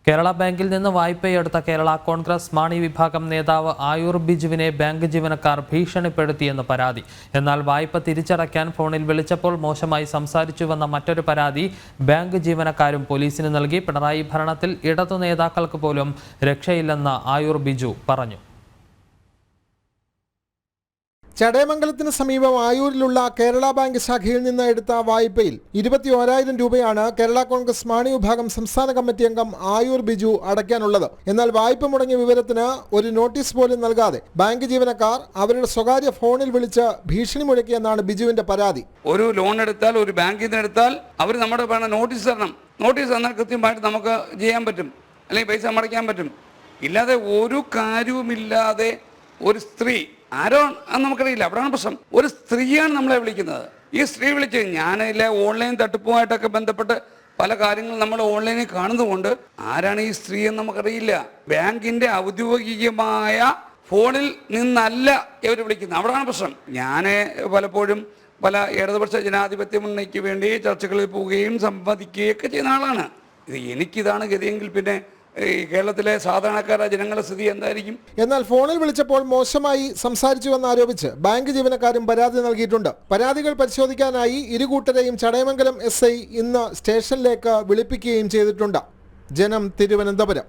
കേരള ബാങ്കിൽ നിന്ന് വായ്പയെടുത്ത കേരള കോൺഗ്രസ് മാണി വിഭാഗം നേതാവ് ആയൂർ ബിജുവിനെ ബാങ്ക് ജീവനക്കാർ ഭീഷണിപ്പെടുത്തിയെന്ന് പരാതി. എന്നാൽ വായ്പ തിരിച്ചടയ്ക്കാൻ ഫോണിൽ വിളിച്ചപ്പോൾ മോശമായി സംസാരിച്ചുവെന്ന മറ്റൊരു പരാതി ബാങ്ക് ജീവനക്കാരും പോലീസിന് നൽകി. പിണറായി ഭരണത്തിൽ ഇടതു നേതാക്കൾക്ക് പോലും രക്ഷയില്ലെന്ന് ആയൂർ ബിജു പറഞ്ഞു. ചടയമംഗലത്തിന് സമീപം ആയൂരിലുള്ള കേരള ബാങ്ക് ശാഖയിൽ നിന്ന് എടുത്ത വായ്പയിൽ 21,000 രൂപയാണ് കേരള കോൺഗ്രസ് മാണി വിഭാഗം സംസ്ഥാന കമ്മിറ്റി അംഗം ആയൂർ ബിജു അടയ്ക്കാനുള്ളത്. എന്നാൽ വായ്പ മുടങ്ങിയ വിവരത്തിന് ഒരു നോട്ടീസ് പോലും നൽകാതെ ബാങ്ക് ജീവനക്കാർ അവരുടെ സ്വകാര്യ ഫോണിൽ വിളിച്ച് ഭീഷണി മുഴക്കിയെന്നാണ് ബിജുവിന്റെ പരാതി. ഒരു ലോൺ എടുത്താൽ, ഒരു ബാങ്കിൽ നിന്ന് എടുത്താൽ അവർ നമ്മുടെ നോട്ടീസ് തരണം. നോട്ടീസ് തന്നാൽ കൃത്യമായിട്ട് നമുക്ക് ചെയ്യാൻ പറ്റും, അല്ലെങ്കിൽ പൈസ അടയ്ക്കാൻ പറ്റും. ഇല്ലാതെ ഒരു കാര്യവുമില്ലാതെ ഒരു സ്ത്രീ, ആരോ അത് നമുക്കറിയില്ല, അവിടെയാണ് പ്രശ്നം. ഒരു സ്ത്രീയാണ് നമ്മളെ വിളിക്കുന്നത്. ഈ സ്ത്രീ വിളിച്ച് ഞാനില്ല ഓൺലൈൻ തട്ടിപ്പുമായിട്ടൊക്കെ ബന്ധപ്പെട്ട് പല കാര്യങ്ങളും നമ്മൾ ഓൺലൈനിൽ കാണുന്നതുകൊണ്ട് ആരാണ് ഈ സ്ത്രീ എന്ന് നമുക്കറിയില്ല. ബാങ്കിന്റെ ഔദ്യോഗികമായ ഫോണിൽ നിന്നല്ല ഇവർ വിളിക്കുന്നത്, അവിടെയാണ് പ്രശ്നം. ഞാൻ പലപ്പോഴും പല ഇടതുപക്ഷ ജനാധിപത്യ മുന്നണിക്ക് വേണ്ടി ചർച്ചകളിൽ പോവുകയും സംവദിക്കുകയൊക്കെ ചെയ്യുന്ന ആളാണ്. എനിക്കിതാണ് ഗതിയെങ്കിൽ പിന്നെ കേരളത്തിലെ സാധാരണക്കാരായ ജനങ്ങളുടെ സ്ഥിതി എന്തായിരിക്കും? എന്നാൽ ഫോണിൽ വിളിച്ചപ്പോൾ മോശമായി സംസാരിച്ചുവെന്ന് ആരോപിച്ച് ബാങ്ക് ജീവനക്കാരും പരാതി നൽകിയിട്ടുണ്ട്. പരാതികൾ പരിശോധിക്കാനായി ഇരുകൂട്ടരെയും ചടയമംഗലം SI ഇന്ന് സ്റ്റേഷനിലേക്ക് വിളിപ്പിക്കുകയും ചെയ്തിട്ടുണ്ട്. ജനം, തിരുവനന്തപുരം.